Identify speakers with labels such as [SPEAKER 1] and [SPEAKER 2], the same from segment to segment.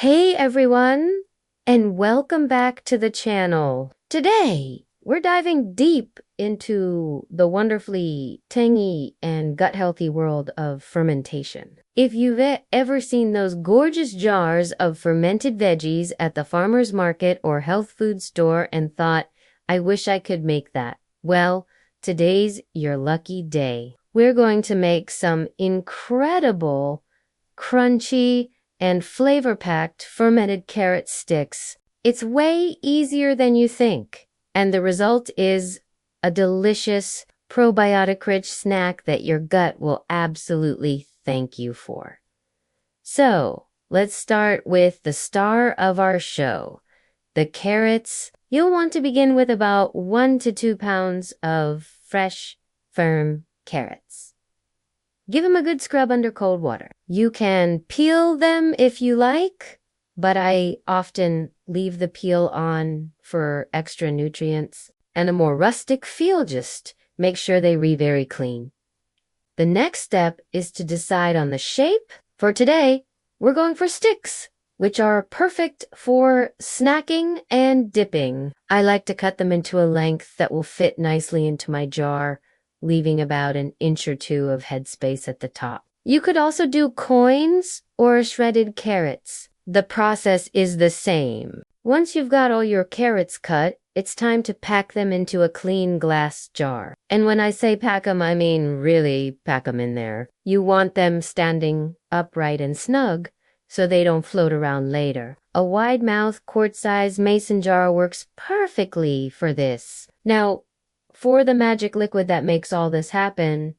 [SPEAKER 1] Hey everyone, and welcome back to the channel. Today, we're diving deep into the wonderfully tangy and gut-healthy world of fermentation. If you've ever seen those gorgeous jars of fermented veggies at the farmer's market or health food store and thought, I wish I could make that. Well, today's your lucky day. We're going to make some incredible, crunchy, and flavor-packed fermented carrot sticks. It's way easier than you think, and the result is a delicious, probiotic-rich snack that your gut will absolutely thank you for. So, let's start with the star of our show, the carrots. You'll want to begin with about 1 to 2 pounds of fresh, firm carrots. Give them a good scrub under cold water. You can peel them if you like, but I often leave the peel on for extra nutrients and a more rustic feel. Just make sure they very clean. The next step is to decide on the shape. For today, we're going for sticks, which are perfect for snacking and dipping. I like to cut them into a length that will fit nicely into my jar, leaving about an inch or two of headspace at the top. You could also do coins or shredded carrots. The process is the same. Once you've got all your carrots cut, it's time to pack them into a clean glass jar. And when I say pack them, I mean really pack them in there. You want them standing upright and snug so they don't float around later. A wide-mouth, quart-sized mason jar works perfectly for this. Now, for the magic liquid that makes all this happen,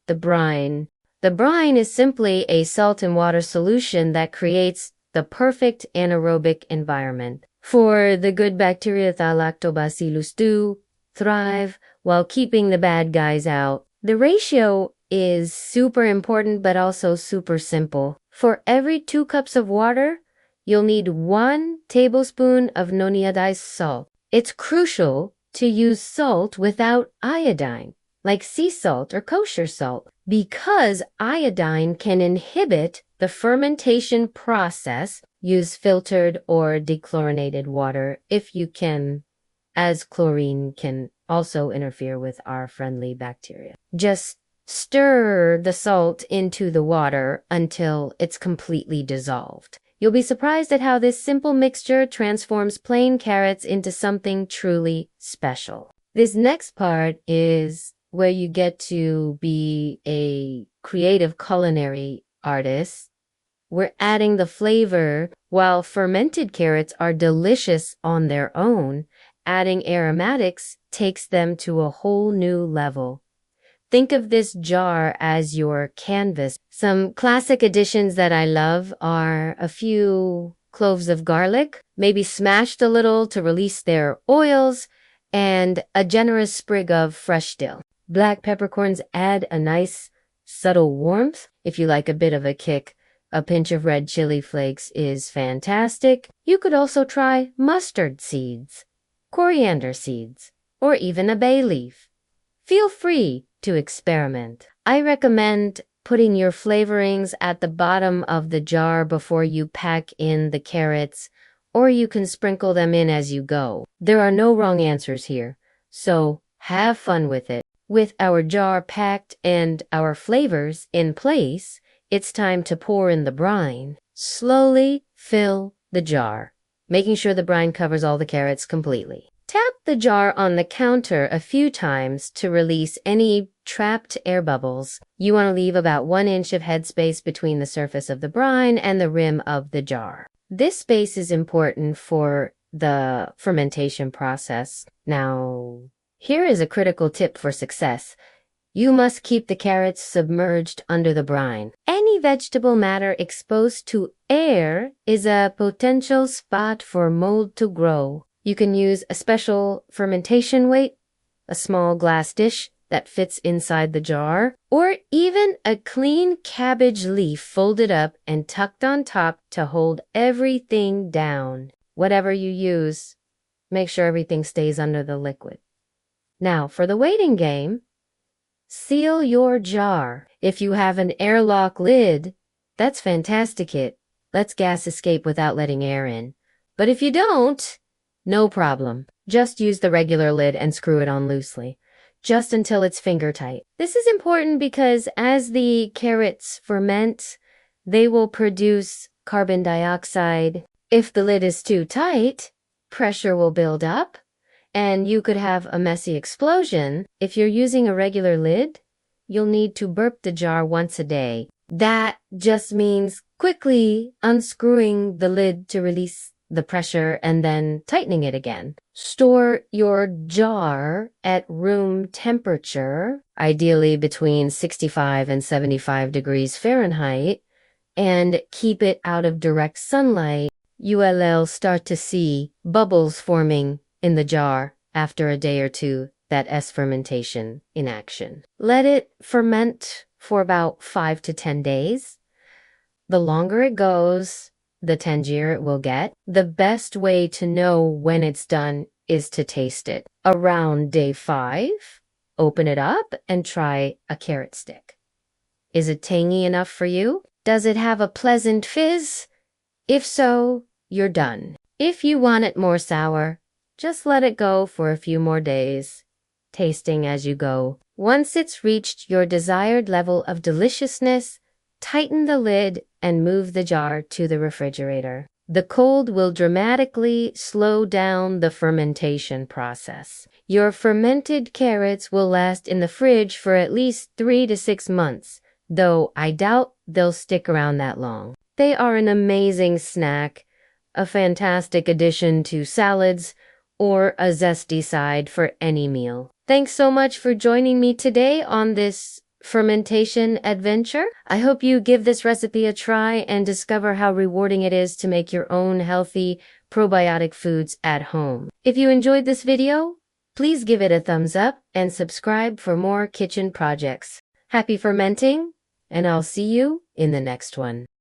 [SPEAKER 1] the brine. The brine is simply a salt and water solution that creates the perfect anaerobic environment for the good bacteria Lactobacillus to thrive while keeping the bad guys out. The ratio is super important but also super simple. For every 2 cups of water, you'll need 1 tablespoon of non-iodized salt. It's crucial to use salt without iodine, like sea salt or kosher salt, because iodine can inhibit the fermentation process. Use filtered or dechlorinated water if you can, as chlorine can also interfere with our friendly bacteria. Just stir the salt into the water until it's completely dissolved. You'll be surprised at how this simple mixture transforms plain carrots into something truly special. This next part is where you get to be a creative culinary artist. We're adding the flavor. While fermented carrots are delicious on their own, adding aromatics takes them to a whole new level. Think of this jar as your canvas. Some classic additions that I love are a few cloves of garlic, maybe smashed a little to release their oils, and a generous sprig of fresh dill. Black peppercorns add a nice, subtle warmth. If you like a bit of a kick, a pinch of red chili flakes is fantastic. You could also try mustard seeds, coriander seeds, or even a bay leaf. Feel free to experiment. I recommend putting your flavorings at the bottom of the jar before you pack in the carrots, or you can sprinkle them in as you go. There are no wrong answers here, so have fun with it. With our jar packed and our flavors in place, it's time to pour in the brine. Slowly fill the jar, making sure the brine covers all the carrots completely. Tap the jar on the counter a few times to release any trapped air bubbles. You want to leave about 1 inch of headspace between the surface of the brine and the rim of the jar. This space is important for the fermentation process. Now, here is a critical tip for success. You must keep the carrots submerged under the brine. Any vegetable matter exposed to air is a potential spot for mold to grow. You can use a special fermentation weight, a small glass dish that fits inside the jar, or even a clean cabbage leaf folded up and tucked on top to hold everything down. Whatever you use, make sure everything stays under the liquid. Now, for the waiting game, seal your jar. If you have an airlock lid, that's fantastic. lets gas escape without letting air in. But if you don't, no problem. Just use the regular lid and screw it on loosely, just until it's finger tight. This is important because as the carrots ferment, they will produce carbon dioxide. If the lid is too tight, pressure will build up, and you could have a messy explosion. If you're using a regular lid, you'll need to burp the jar once a day. That just means quickly unscrewing the lid to release the pressure and then tightening it again. Store your jar at room temperature, ideally between 65 and 75 degrees Fahrenheit, and keep it out of direct sunlight. You'll start to see bubbles forming in the jar after a day or two. That S fermentation in action. Let it ferment for about 5 to 10 days. The longer it goes, the tangier it will get. The best way to know when it's done is to taste it. Around day 5, open it up and try a carrot stick. Is it tangy enough for you? Does it have a pleasant fizz? If so, you're done. If you want it more sour, just let it go for a few more days, tasting as you go. Once it's reached your desired level of deliciousness, tighten the lid and move the jar to the refrigerator. The cold will dramatically slow down the fermentation process. Your fermented carrots will last in the fridge for at least 3 to 6 months, though I doubt they'll stick around that long. They are an amazing snack, a fantastic addition to salads, or a zesty side for any meal. Thanks so much for joining me today on this fermentation adventure. I hope you give this recipe a try and discover how rewarding it is to make your own healthy probiotic foods at home. If you enjoyed this video, please give it a thumbs up and subscribe for more kitchen projects. Happy fermenting, and I'll see you in the next one.